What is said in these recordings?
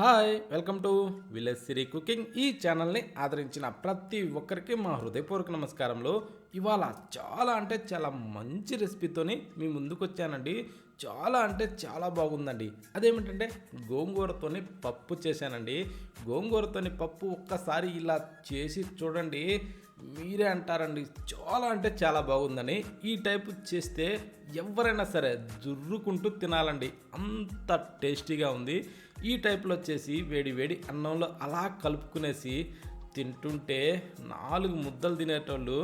Hi welcome to village Siri cooking. ఈ ఛానల్ని ఆదరించిన ప్రతి ఒక్కరికి మా హృదయపూర్వక నమస్కారములు. ఇవాళ చాలా మంచి రెసిపీతోని మీ ముందుకు వచ్చానండి. చాలా బాగుందండి. అదేమిటంటే గోంగూరతోని పప్పు చేశానండి. గోంగూరతోని పప్పు ఒక్కసారి ఇలా చేసి చూడండి, మీరే అంటారండి చాలా బాగుందని. ఈ టైపు చేస్తే ఎవరైనా సరే జుర్రుకుంటూ తినాలండి, అంత టేస్టీగా ఉంది. ఈ టైప్లో వచ్చేసి వేడి వేడి అన్నంలో అలా కలుపుకునేసి తింటుంటే 4 ముద్దలు తినేటోళ్ళు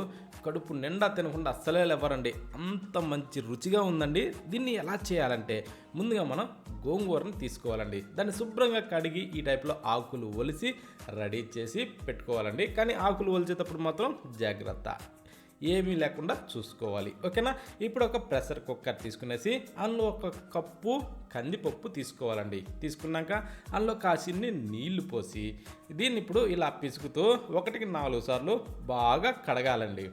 కడుపు నిండా తినకుండా అస్సలే లేవరండి, అంత మంచి రుచిగా ఉందండి. దీన్ని ఎలా చేయాలంటే ముందుగా మనం గోంగూరని తీసుకోవాలండి. దాన్ని శుభ్రంగా కడిగి ఈ టైప్లో ఆకులు ఒలిసి రెడీ చేసి పెట్టుకోవాలండి. కానీ ఆకులు ఒలిచేటప్పుడు మాత్రం జాగ్రత్త, ఏమీ లేకుండా చూసుకోవాలి, ఓకేనా. ఇప్పుడు ఒక ప్రెషర్ కుక్కర్ తీసుకునేసి అందులో ఒక కప్పు కందిపప్పు తీసుకోవాలండి. తీసుకున్నాక అందులో కాసిన్ని నీళ్లు పోసి దీన్ని ఇప్పుడు ఇలా పిసుకుతూ 1కి 4 సార్లు బాగా కడగాలండి.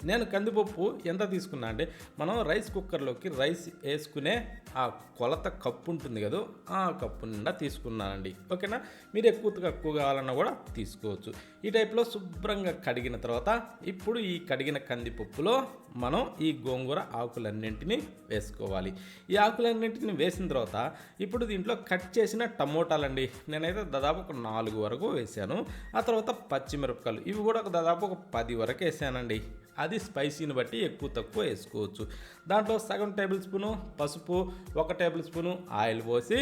నేను కందిపప్పు ఎంత తీసుకున్నా అంటే మనం రైస్ కుక్కర్లోకి రైస్ వేసుకునే ఆ కొలత కప్పు ఉంటుంది కదా, ఆ కప్పు నిండా తీసుకున్నానండి, ఓకేనా. మీరు ఎక్కువ కావాలన్నా కూడా తీసుకోవచ్చు. ఈ టైప్లో శుభ్రంగా కడిగిన తర్వాత ఇప్పుడు ఈ కడిగిన కందిపప్పులో మనం ఈ గోంగూర ఆకులన్నింటినీ వేసుకోవాలి. ఈ ఆకులన్నింటినీ వేసిన తర్వాత ఇప్పుడు దీంట్లో కట్ చేసిన టమోటాలండి, నేనైతే దాదాపు ఒక 4 వరకు వేసాను. ఆ తర్వాత పచ్చిమిరపకాయలు, ఇవి కూడా దాదాపు ఒక 10 వరకు వేసానండి. అది స్పైసీని బట్టి ఎక్కువ తక్కువ వేసుకోవచ్చు. దాంట్లో సగం టేబుల్ స్పూను పసుపు, 1 టేబుల్ స్పూను ఆయిల్ పోసి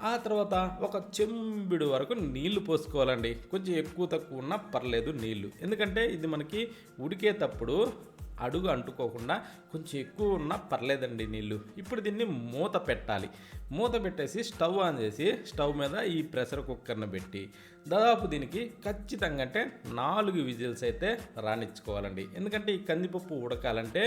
ఆ తర్వాత ఒక చెంబిడు వరకు నీళ్లు పోసుకోవాలండి. కొంచెం ఎక్కువ తక్కువ ఉన్నా పర్లేదు నీళ్లు, ఎందుకంటే ఇది మనకి ఉడికేటప్పుడు అడుగు అంటుకోకుండా కొంచెం ఎక్కువ ఉన్నా పర్లేదండి నీళ్ళు. ఇప్పుడు దీన్ని మూత పెట్టాలి. మూత పెట్టేసి స్టవ్ ఆన్ చేసి స్టవ్ మీద ఈ ప్రెషర్ కుక్కర్ని పెట్టి దాదాపు దీనికి ఖచ్చితంగా అంటే 4 విజిల్స్ అయితే రానిచ్చుకోవాలండి. ఎందుకంటే ఈ కందిపప్పు ఉడకాలంటే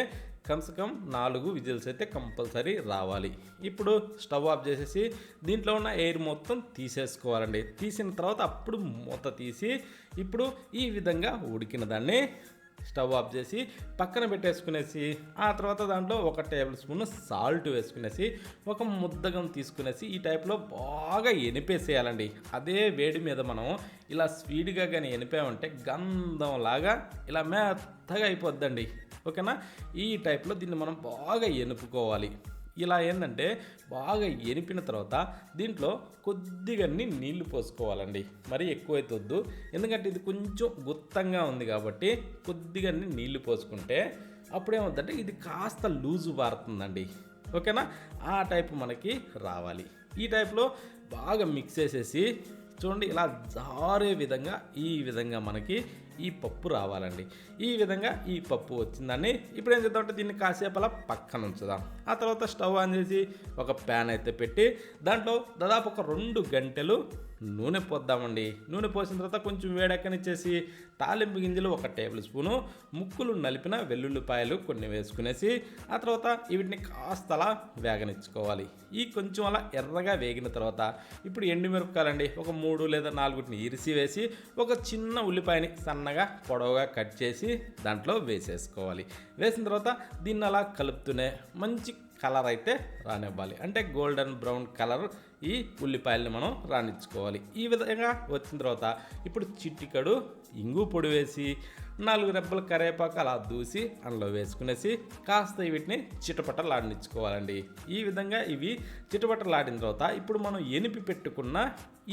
కమ్సకం 4 విజిల్స్ అయితే కంపల్సరీ రావాలి. ఇప్పుడు స్టవ్ ఆఫ్ చేసేసి దీంట్లో ఉన్న ఎయిర్ మొత్తం తీసేసుకోవాలండి. తీసిన తర్వాత అప్పుడు మూత తీసి ఇప్పుడు ఈ విధంగా ఉడికిన దాన్ని స్టవ్ ఆఫ్ చేసి పక్కన పెట్టేసుకునేసి ఆ తర్వాత దాంట్లో 1 టేబుల్ స్పూన్ సాల్ట్ వేసుకునేసి ఒక ముద్దగం తీసుకునేసి ఈ టైప్లో బాగా ఎనిపేసేయాలండి. అదే వేడి మీద మనం ఇలా స్వీట్గా కానీ ఎనిపామంటే గంధంలాగా ఇలా మెత్తగా అయిపోద్దండి, ఓకేనా. ఈ టైప్లో దీన్ని మనం బాగా ఎనుపుకోవాలి. ఇలా ఏంటంటే బాగా ఎనిపిన తర్వాత దీంట్లో కొద్దిగా నీళ్లు పోసుకోవాలండి, మరీ ఎక్కువైతే వద్దు, ఎందుకంటే ఇది కొంచెం గుత్తంగా ఉంది కాబట్టి కొద్దిగా నీళ్లు పోసుకుంటే అప్పుడేమవుతుందంటే ఇది కాస్త లూజు పారుతుందండి, ఓకేనా. ఆ టైపు మనకి రావాలి. ఈ టైప్లో బాగా మిక్స్ చేసేసి చూడండి, ఇలా జారే విధంగా ఈ విధంగా మనకి ఈ పప్పు రావాలండి. ఈ విధంగా ఈ పప్పు వచ్చిందని ఇప్పుడు ఏం చేద్దామంటే దీన్ని కాసేపు అలా పక్కన ఉంచుదాం. ఆ తర్వాత స్టవ్ ఆన్ చేసి ఒక ప్యాన్ అయితే పెట్టి దాంట్లో దాదాపు ఒక 2 గంటలు నూనె పోద్దామండి. నూనె పోసిన తర్వాత కొంచెం వేడెక్కనిచ్చేసి తాలింపు గింజలు 1 టేబుల్ స్పూను, ముక్కులు నలిపిన వెల్లుల్లిపాయలు కొన్ని వేసుకునేసి ఆ తర్వాత వీటిని కాస్త అలా వేగనిచ్చుకోవాలి. ఈ కొంచెం అలా ఎర్రగా వేగిన తర్వాత ఇప్పుడు ఎండుమిరపకాయలండి ఒక 3 లేదా 4 ఇరిసి వేసి ఒక చిన్న ఉల్లిపాయని సన్నగా పొడవుగా కట్ చేసి దాంట్లో వేసేసుకోవాలి. వేసిన తర్వాత దీన్ని అలా కలుపుతూనే మంచి కలర్ అయితే రానివ్వాలి, అంటే గోల్డెన్ బ్రౌన్ కలర్ ఈ ఉల్లిపాయలని మనం రానిచ్చుకోవాలి. ఈ విధంగా వచ్చిన తర్వాత ఇప్పుడు చిటికడు ఇంగు పొడి వేసి 4 రెబ్బల కరివేపాకు అలా దూసి అందులో వేసుకునేసి కాస్త వీటిని చిటపటలాడించుకోవాలండి. ఈ విధంగా ఇవి చిటపటలాడిన తర్వాత ఇప్పుడు మనం ఎనిపి పెట్టుకున్న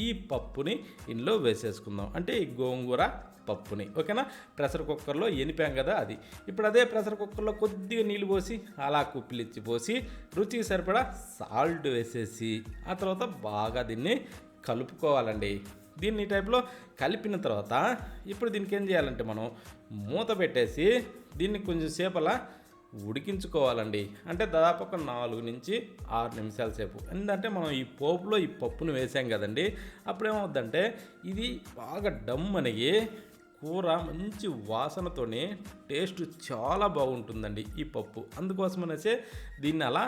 ఈ పప్పుని ఇందులో వేసేసుకుందాం, అంటే ఈ గోంగూర పప్పుని, ఓకేనా. ప్రెషర్ కుక్కర్లో ఎనిపాం కదా అది. ఇప్పుడు అదే ప్రెషర్ కుక్కర్లో కొద్దిగా నీళ్ళు పోసి అలా కుప్పిలిచ్చి పోసి రుచికి సరిపడా సాల్ట్ వేసేసి ఆ తర్వాత బాగా దీన్ని కలుపుకోవాలండి. దీన్ని ఈ టైప్లో కలిపిన తర్వాత ఇప్పుడు దీనికి ఏం చేయాలంటే మనం మూత పెట్టేసి దీన్ని కొంచెం సేపు అలా ఉడికించుకోవాలండి. అంటే దాదాపు ఒక 4 నుంచి 6 నిమిషాల సేపు. ఎందుకంటే మనం ఈ పోపులో ఈ పప్పును వేసాం కదండి, అప్పుడేమవుద్దంటే ఇది బాగా డమ్ అనిగి కూర మంచి వాసనతోనే టేస్ట్ చాలా బాగుంటుందండి ఈ పప్పు. అందుకోసమనేసే దీన్ని అలా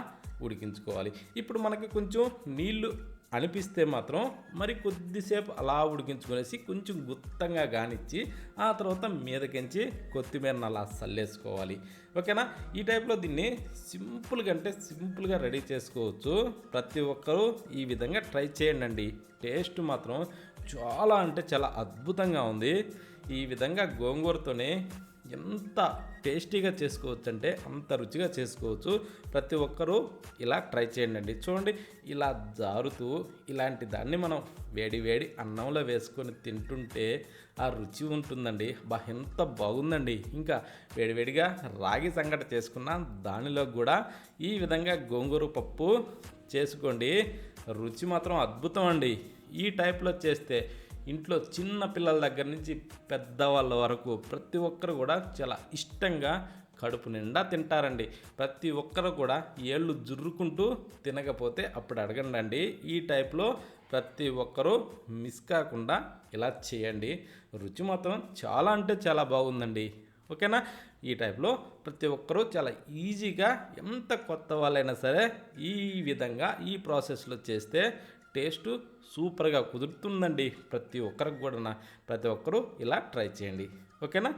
ఉడికించుకోవాలి. ఇప్పుడు మనకి కొంచెం నీళ్లు అనిపిస్తే మాత్రం మరి కొద్దిసేపు అలా ఉడికించుకునేసి కొంచెం గుత్తంగా కానిచ్చి ఆ తర్వాత మీదకించి కొత్తిమీరని అలా చల్లేసుకోవాలి. ఓకేనా? ఈ టైప్లో దీన్ని సింపుల్గా రెడీ చేసుకోవచ్చు. ప్రతి ఒక్కరూ ఈ విధంగా ట్రై చేయండి. టేస్ట్ మాత్రం చాలా అంటే చాలా అద్భుతంగా ఉంది. ఈ విధంగా గోంగూరతోనే ఎంత టేస్టీగా చేసుకోవచ్చు అంటే అంత రుచిగా చేసుకోవచ్చు. ప్రతి ఒక్కరూ ఇలా ట్రై చేయండి. చూడండి, ఇలా జారుతూ ఇలాంటి దాన్ని మనం వేడి అన్నంలో వేసుకొని తింటుంటే ఆ రుచి ఉంటుందండి. ఎంత బాగుందండి. ఇంకా వేడిగా రాగి సంగటి చేసుకున్న దానిలో కూడా ఈ విధంగా గోంగూర పప్పు చేసుకోండి. రుచి మాత్రం అద్భుతం అండి. ఈ టైప్లో చేస్తే ఇంట్లో చిన్న పిల్లల దగ్గర నుంచి పెద్దవాళ్ళ వరకు ప్రతి ఒక్కరు కూడా చాలా ఇష్టంగా కడుపు నిండా తింటారండి. ప్రతి ఒక్కరు కూడా ఏళ్ళు జుర్రుకుంటూ తినకపోతే అప్పుడు అడగండి. ఈ టైప్లో ప్రతి ఒక్కరూ మిస్ కాకుండా ఇలా చేయండి. రుచి మాత్రం చాలా అంటే చాలా బాగుందండి. ఓకేనా? ఈ టైప్లో ప్రతి ఒక్కరూ చాలా ఈజీగా ఎంత కొత్త వాళ్ళైనా సరే ఈ విధంగా ఈ ప్రాసెస్లో చేస్తే టేస్ట్ సూపర్గా కుదురుతుందండి. ప్రతి ఒక్కరికి కూడా ప్రతి ఒక్కరూ ఇలా ట్రై చేయండి. ఓకేనా?